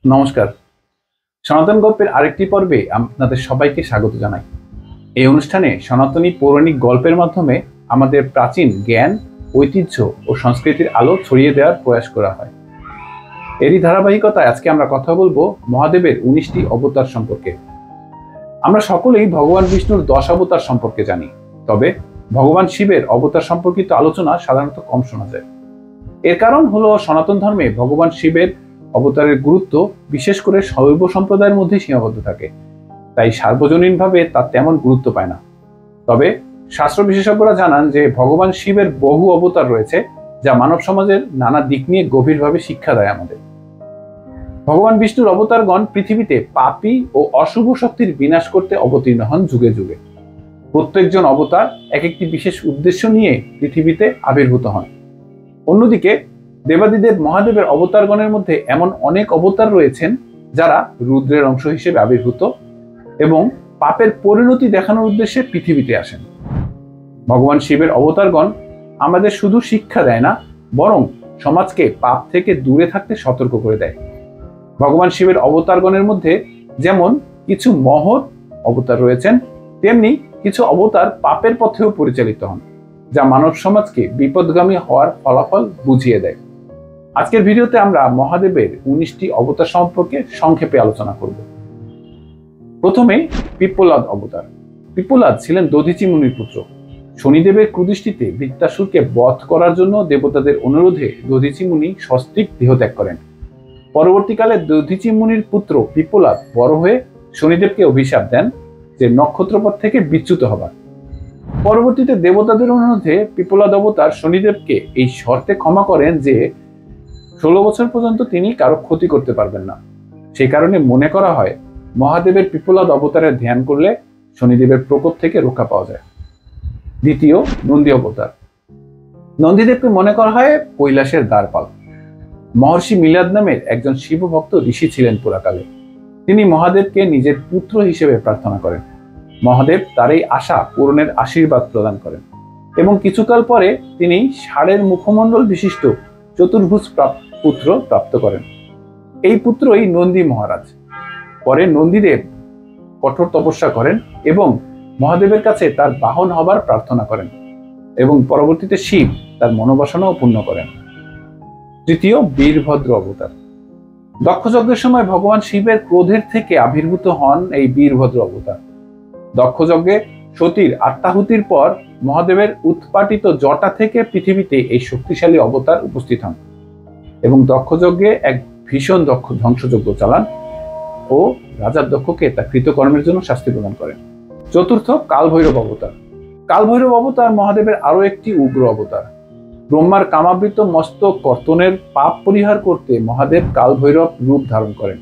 নমস্কার। সনাতন গল্পের আরেকটি পর্বে আপনাদের সবাইকে স্বাগত জানাই। এই অনুষ্ঠানে সনাতনী পৌরাণিক গল্পের মাধ্যমে আমাদের প্রাচীন জ্ঞান, ঐতিহ্য ও সংস্কৃতির আলো ছড়িয়ে দেওয়ার প্রয়াস করা হয়। এরই ধারাবাহিকতায় আজকে আমরা কথা বলবো মহাদেবের 19টি অবতার সম্পর্কে। আমরা সকলেই ভগবান বিষ্ণুর 10 অবতার সম্পর্কে জানি, তবে ভগবান শিবের অবতার সম্পর্কিত আলোচনা সাধারণত কম শোনা যায়। এর কারণ হলো সনাতন ধর্মে ভগবান শিবের অবতারের গুরুত্ব বিশেষ করে শৈব সম্প্রদায়ের মধ্যে সীমাবদ্ধ থাকে, তাই সার্বজনীনভাবে তা তেমন গুরুত্ব পায় না। তবে শাস্ত্র বিশেষজ্ঞরা জানান যে ভগবান শিবের বহু অবতার রয়েছে, যা মানব সমাজের নানা দিক নিয়ে গভীরভাবে শিক্ষা দেয় আমাদের। ভগবান বিষ্ণুর অবতারগণ পৃথিবীতে পাপী ও অশুভ শক্তির বিনাশ করতে অবতীর্ণ হন যুগে যুগে। প্রত্যেকজন অবতার এক একটি বিশেষ উদ্দেশ্য নিয়ে পৃথিবীতে আবির্ভূত হন। অন্যদিকে দেবাদিদেব মহাদেবের অবতারগণের মধ্যে এমন অনেক অবতার রয়েছেন যারা রুদ্রের অংশ হিসেবে আবির্ভূত এবং পাপের পরিণতি দেখানোর উদ্দেশ্যে পৃথিবীতে আসেন। ভগবান শিবের অবতারগণ আমাদের শুধু শিক্ষা দেয় না, বরং সমাজকে পাপ থেকে দূরে থাকতে সতর্ক করে দেয়। ভগবান শিবের অবতারগণের মধ্যে যেমন কিছু মহৎ অবতার রয়েছেন, তেমনি কিছু অবতার পাপের পথেও পরিচালিত হন, যা মানব সমাজকে বিপদগামী হওয়ার ফলাফল বুঝিয়ে দেয়। আজকের ভিডিওতে আমরা মহাদেবের 19টি অবতার সম্পর্কে সংক্ষেপে আলোচনা করব। প্রথমে পিপ্পলাদ অবতার। পিপ্পলাদ ছিলেন দধিচি মুনির পুত্র। শনিদেবের কুদৃষ্টিতে বৃত্তাসুরকে বধ করার জন্য দেবতাদের অনুরোধে দধিচি মুনি সস্ত্রীক দেহত্যাগ করেন। পরবর্তীকালে দধিচি মুনির পুত্র পিপ্পলাদ বড় হয়ে শনিদেবকে অভিশাপ দেন যে নক্ষত্রপথ থেকে বিচ্যুত হবার। পরবর্তীতে দেবতাদের অনুরোধে পিপ্পলাদ অবতার শনিদেবকে এই শর্তে ক্ষমা করেন যে 16 বছর পর্যন্ত তিনি কারো ক্ষতি করতে পারবেন না। সেই কারণে মনে করা হয় মহাদেবের পিপ্পলাদ অবতারের ধ্যান করলে শনিদেবের প্রকোপ থেকে রক্ষা পাওয়া যায়। দ্বিতীয়, নন্দী অবতার। নন্দীদেবকে মনে করা হয় কৈলাসের দ্বারপাল। মহর্ষি মিলাদ নামের একজন শিবভক্ত ঋষি ছিলেন পুরাকালে। তিনি মহাদেবকে নিজের পুত্র হিসেবে প্রার্থনা করেন। মহাদেব তার এই আশা পূরণের আশীর্বাদ প্রদান করেন এবং কিছুকাল পরে তিনি ষাঁড়ের মুখমণ্ডল বিশিষ্ট চতুর্ভুজ পুত্র প্রাপ্ত করেন। এই পুত্রই নন্দী মহারাজ। পরে নন্দীদেব কঠোর তপস্যা করেন এবং মহাদেবের কাছে তার বাহন হবার প্রার্থনা করেন এবং পরবর্তীতে শিব তার মনোবাসনাও পূর্ণ করেন। তৃতীয়, বীরভদ্র অবতার। দক্ষযজ্ঞের সময় ভগবান শিবের ক্রোধের থেকে আবির্ভূত হন এই বীরভদ্র অবতার। দক্ষযজ্ঞে সতীর আত্মাহুতির পর মহাদেবের উৎপাটিত জটা থেকে পৃথিবীতে এই শক্তিশালী অবতার উপস্থিত হন এবং দক্ষযজ্ঞে এক ভীষণ ধ্বংসযজ্ঞ চালান ও রাজা দক্ষকে তার কৃতকর্মের জন্য শাস্তি প্রদান করেন। চতুর্থ, কালভৈরব অবতার। কালভৈরব অবতার মহাদেবের আরো একটি উগ্র অবতার। ব্রহ্মার কামাবৃত মস্তক কর্তনের পাপ পরিহার করতে মহাদেব কালভৈরব রূপ ধারণ করেন।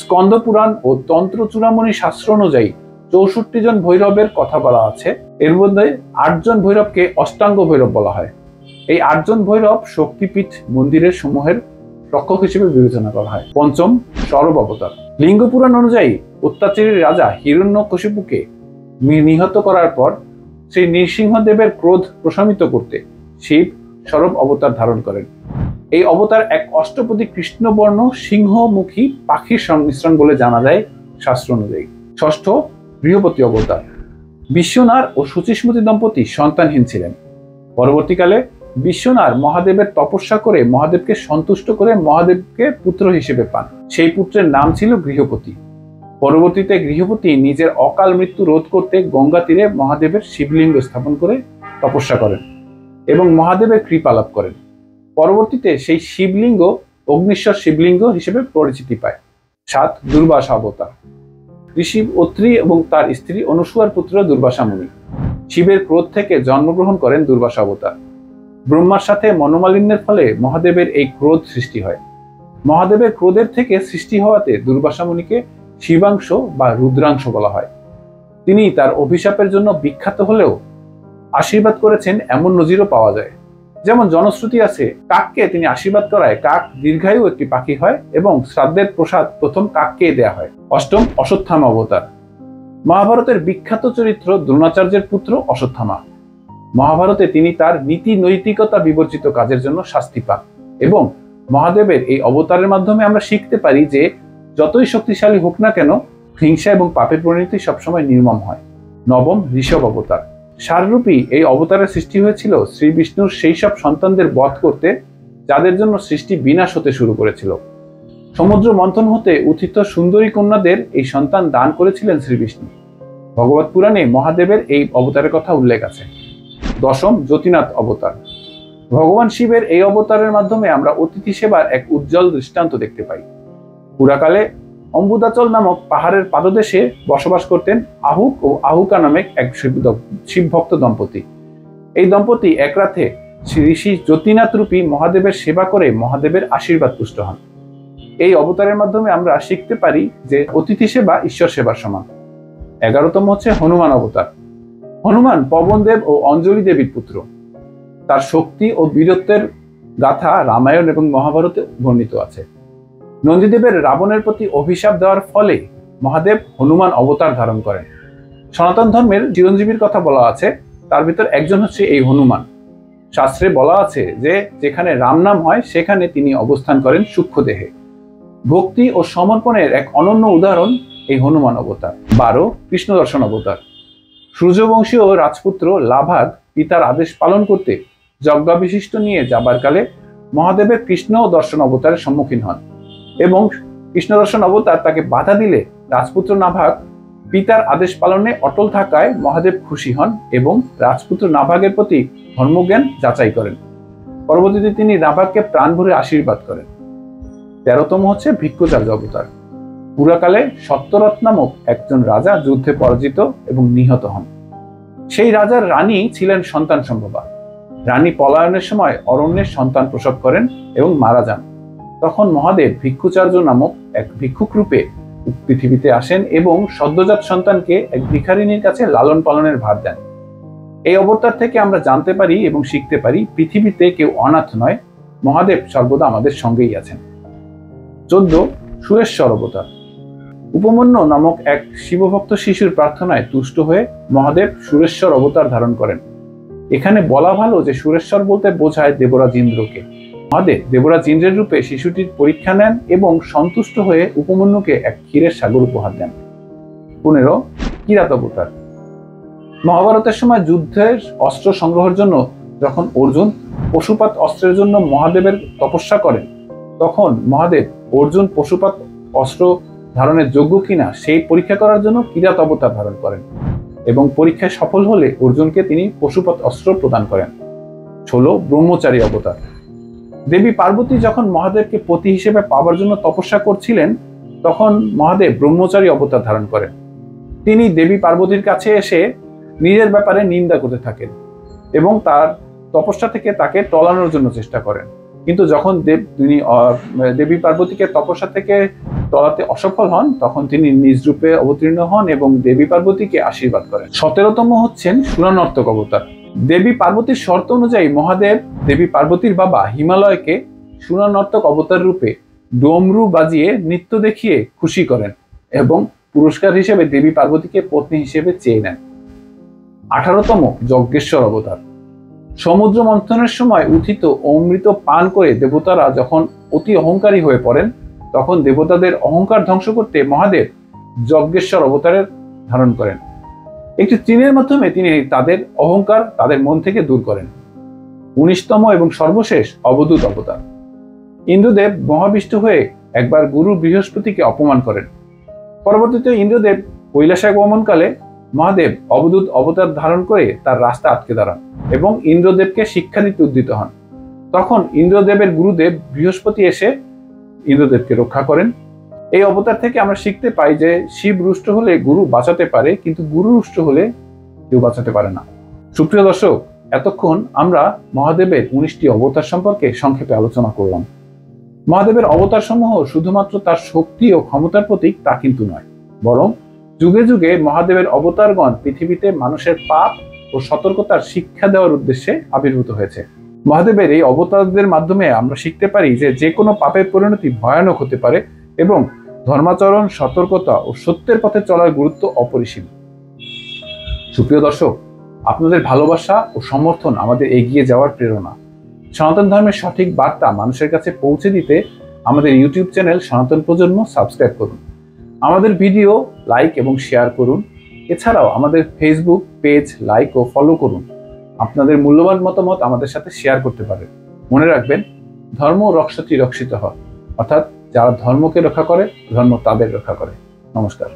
স্কন্দ পুরাণ ও তন্ত্র চূড়ামণি শাস্ত্র অনুযায়ী 64 জন ভৈরবের কথা বলা আছে। এর মধ্যে 8 জন ভৈরবকে অষ্টাঙ্গ ভৈরব বলা হয়। এই 8 জন ভৈরব শক্তিপীঠ মন্দিরের সমূহের রক্ষক হিসেবে বিবেচনা করা হয়। পঞ্চম, সরব অবতার। লিঙ্গ পুরাণ অনুযায়ী অত্যাচারী রাজা হিরণ্যকশিপুকে নিহত করার পর শ্রী নৃসিংহদেবের ক্রোধ প্রশমিত করতে শিব সরব অবতার ধারণ করেন। এই অবতার এক অষ্টপদী কৃষ্ণবর্ণ সিংহমুখী পাখির সংমিশ্রণ বলে জানা যায় শাস্ত্র অনুযায়ী। ষষ্ঠ, বৃহপতি অবতার। বিশ্বনার ও শুচিস্মতি দম্পতি সন্তানহীন ছিলেন। পরবর্তীকালে বিশ্বনার মহাদেবের তপস্যা করে মহাদেবকে সন্তুষ্ট করে মহাদেবকে পুত্র হিসেবে পান। সেই পুত্রের নাম ছিল গৃহপতি। পরবর্তীতে গৃহপতি নিজের অকাল মৃত্যু রোধ করতে গঙ্গা তীরে মহাদেবের শিবলিঙ্গ স্থাপন করে তপস্যা করেন এবং মহাদেবের কৃপা লাভ করেন। পরবর্তীতে সেই শিবলিঙ্গ অগ্নিশ্বর শিবলিঙ্গ হিসেবে পরিচিতি পায়। 7, দুর্বাসা অবতার। ঋষি অত্রি এবং তার স্ত্রী অনুসুয়ার পুত্র দুর্বাসা মুনি শিবের ক্রোধ থেকে জন্মগ্রহণ করেন দুর্বাসা অবতার। ব্রহ্মার সাথে মনোমালিন্যের ফলে মহাদেবের এই ক্রোধ সৃষ্টি হয়। মহাদেবের ক্রোধের থেকে সৃষ্টি হওয়াতে দুর্বাসা মুনিকে শিবাংশ বা রুদ্রাংশ বলা হয়। তিনি তার অভিশাপের জন্য বিখ্যাত হলেও আশীর্বাদ করেছেন এমন নজিরও পাওয়া যায়। যেমন জনশ্রুতি আছে, কাককে তিনি আশীর্বাদ করায় কাক দীর্ঘায়ু একটি পাখি হয় এবং শ্রাদ্ধের প্রসাদ প্রথম কাককে দেয়া হয়। অষ্টম, অশ্বত্থামা অবতার। মহাভারতের বিখ্যাত চরিত্র দ্রোণাচার্যের পুত্র অশ্বত্থামা। মহাভারতে তিনি তার নীতি নৈতিকতা বিবর্জিত কাজের জন্য শাস্তি পান এবং মহাদেবের এই অবতারের মাধ্যমে আমরা শিখতে পারি যে যতই শক্তিশালী হোক না কেন, হিংসা এবং পাপের পরিণতি সবসময় নির্মম হয়। নবম, ঋষভ অবতার। ষাঁড়রূপী এই অবতারের সৃষ্টি হয়েছিল শ্রী বিষ্ণুর সেই সব সন্তানদের বধ করতে যাদের জন্য সৃষ্টি বিনাশ হতে শুরু করেছিল। সমুদ্র মন্থন হতে উত্থিত সুন্দরী কন্যাদের এই সন্তান দান করেছিলেন শ্রীবিষ্ণু। ভগবত পুরাণে মহাদেবের এই অবতারের কথা উল্লেখ আছে। দশম, জ্যোতিনাথ অবতার। ভগবান শিবের এই অবতারের মাধ্যমে আমরা অতিথি সেবার এক উজ্জ্বল দৃষ্টান্ত দেখতে পাই। পুরাকালে অম্বুদাচল নামক পাহাড়ের পাদদেশে বসবাস করতেন আহুক ও আহুকা নামে এক শিবভক্ত দম্পতি। এই দম্পতি এক রাতে ঋষি জ্যোতিনাথ রূপী মহাদেবের সেবা করে মহাদেবের আশীর্বাদ পুষ্ট হন। এই অবতারের মাধ্যমে আমরা শিখতে পারি যে অতিথি সেবা ঈশ্বর সেবার সমান। 11তম হচ্ছে হনুমান অবতার। হনুমান পবনদেব ও অঞ্জলি দেবীর পুত্র। তার শক্তি ও বীরত্বের গাথা রামায়ণ এবং মহাভারতে বর্ণিত আছে। নন্দীদেবের রাবণের প্রতি অভিশাপ দেওয়ার ফলে মহাদেব হনুমান অবতার ধারণ করেন। সনাতন ধর্মের চিরঞ্জীবীর কথা বলা আছে, তার ভিতর একজন হচ্ছে এই হনুমান। শাস্ত্রে বলা আছে যে যেখানে রাম নাম হয় সেখানে তিনি অবস্থান করেন সূক্ষ্ম দেহে। ভক্তি ও সমর্পণের এক অনন্য উদাহরণ এই হনুমান অবতার। 12, কৃষ্ণ দর্শন অবতার। সূর্যবংশীয় রাজপুত্র লাভাগ পিতার আদেশ পালন করতে যজ্ঞাবিশিষ্ট নিয়ে যাবার কালে মহাদেবের কৃষ্ণ দর্শন অবতারের সম্মুখীন হন এবং কৃষ্ণ দর্শন অবতার তাকে বাধা দিলে রাজপুত্র নাভাগ পিতার আদেশ পালনে অটল থাকায় মহাদেব খুশি হন এবং রাজপুত্র নাভাগের প্রতি ধর্মজ্ঞান যাচাই করেন। পরবর্তীতে তিনি নাভাগকে প্রাণ ভরে আশীর্বাদ করেন। 13তম হচ্ছে ভিক্ষুচার্য অবতার। পুরাকালে সত্যরথ নামক একজন রাজা যুদ্ধে পরাজিত এবং নিহত হন। সেই রাজার রানী ছিলেন সন্তান সম্ভবা। রানী পলায়নের সময় অরণ্যের সন্তান প্রসব করেন এবং মারা যান। তখন মহাদেব ভিক্ষুচার্য নামক এক ভিক্ষুক রূপে পৃথিবীতে আসেন এবং সদ্যজাত সন্তানকে এক ভিখারিনীর কাছে লালন পালনের ভার দেন। এই অবতার থেকে আমরা জানতে পারি এবং শিখতে পারি পৃথিবীতে কেউ অনাথ নয়, মহাদেব সর্বদা আমাদের সঙ্গেই আছেন। 14, সুরেশ্বর অবতার। উপমন্যু নামক এক শিবভক্ত শিশুর প্রার্থনায় তুষ্ট হয়ে মহাদেব সুরেশ্বর অবতার ধারণ করেন। এখানে বলা ভালো যে সুরেশ্বর বলতে বোঝায় দেবরাজ ইন্দ্রকে। মহাদেব দেবরাজ ইন্দ্রের রূপে শিশুটির পরীক্ষা নেন এবং সন্তুষ্ট হয়ে উপমন্যুকে এক ক্ষীরের সাগর উপহার দেন। 15, কিরাত অবতার। মহাভারতের সময় যুদ্ধের অস্ত্র সংগ্রহের জন্য যখন অর্জুন পশুপাত অস্ত্রের জন্য মহাদেবের তপস্যা করেন, তখন মহাদেব অর্জুন পশুপাত অস্ত্র ধারণের যোগ্য কিনা সেই পরীক্ষা করার জন্য কিরাত অবতার ধারণ করেন এবং পরীক্ষায় সফল হলে অর্জুনকে তিনি পশুপাত অস্ত্র প্রদান করেন। 16, ব্রহ্মচারী অবতার। দেবী পার্বতী যখন মহাদেবকে পতি হিসেবে পাওয়ার জন্য তপস্যা করছিলেন, তখন মহাদেব ব্রহ্মচারী অবতার ধারণ করেন। তিনি দেবী পার্বতীর কাছে এসে নিজের ব্যাপারে নিন্দা করতে থাকেন এবং তার তপস্যা থেকে তাকে টলানোর জন্য চেষ্টা করেন। কিন্তু যখন তিনি দেবী পার্বতীকে তপস্যা থেকে টলাতে অসফল হন, তখন তিনি নিজ রূপে অবতীর্ণ হন এবং দেবী পার্বতীকে আশীর্বাদ করেন। 17তম হচ্ছেন সুরানর্তক অবতার। দেবী পার্বতীর শর্ত অনুযায়ী মহাদেব দেবী পার্বতীর বাবা হিমালয়কে সুরানর্তক অবতার রূপে ডমরু বাজিয়ে নৃত্য দেখিয়ে খুশি করেন এবং পুরস্কার হিসেবে দেবী পার্বতীকে পত্নী হিসেবে চেয়ে নেন। 18তম যজ্ঞেশ্বর অবতার। সমুদ্র মন্থনের সময় উত্থিত অমৃত পান করে দেবতারা যখন অতি অহংকারী হয়ে পড়েন, তখন দেবতাদের অহংকার ধ্বংস করতে মহাদেব যজ্ঞেশ্বর অবতারের ধারণ করেন। একটি তৃণের মাধ্যমে তিনি তাদের অহংকার তাদের মন থেকে দূর করেন। 19তম এবং সর্বশেষ অবধূত অবতার। ইন্দ্রদেব মহাবিষ্ট হয়ে একবার গুরু বৃহস্পতিকে অপমান করেন। পরবর্তীতে ইন্দ্রদেব কৈলাসে গমনকালে মহাদেব অবধূত অবতার ধারণ করে তার রাস্তা আটকে দাঁড়ান এবং ইন্দ্রদেবকে শিক্ষা দিতে উদ্যত হন। তখন ইন্দ্রদেবের গুরুদেব বৃহস্পতি এসে ইন্দ্রদেবকে রক্ষা করেন। এই অবতার থেকে আমরা শিখতে পাই যে শিব রুষ্ট হলে গুরু বাঁচাতে পারে, কিন্তু গুরু রুষ্ট হলে কেউ বাঁচাতে পারে না। সুপ্রিয় দর্শক, এতক্ষণ আমরা মহাদেবের 19টি অবতার সম্পর্কে সংক্ষেপে আলোচনা করলাম। মহাদেবের অবতার সমূহ শুধুমাত্র তার শক্তি ও ক্ষমতার প্রতীক তা কিন্তু নয়, বরং যুগে যুগে মহাদেবের অবতারগণ পৃথিবীতে মানুষের পাপ ও সতর্কতার শিক্ষা দেওয়ার উদ্দেশ্যে আবির্ভূত হয়েছে। মহাদেবের এই অবতারদের মাধ্যমে আমরা শিখতে পারি যে কোনো পাপের পরিণতি ভয়ানক হতে পারে এবং ধর্মাচরণ, সতর্কতা ও সত্যের পথে চলার গুরুত্ব অপরিসীম। সুপ্রিয় দর্শক, আপনাদের ভালোবাসা ও সমর্থন আমাদের এগিয়ে যাওয়ার প্রেরণা। সনাতন ধর্মের সঠিক বার্তা মানুষের কাছে পৌঁছে দিতে আমাদের ইউটিউব চ্যানেল সনাতন প্রজন্ম সাবস্ক্রাইব করুন। আমাদের ভিডিও লাইক এবং শেয়ার করুন। এছাড়াও আমাদের ফেসবুক পেজ লাইক ও ফলো করুন। আপনাদের মূল্যবান মতামত আমাদের সাথে শেয়ার করতে পারেন। মনে রাখবেন, ধর্ম রক্ষতি রক্ষিত হয়, অর্থাৎ যারা ধর্মকে রক্ষা করে, ধর্ম তাদের রক্ষা করে। নমস্কার।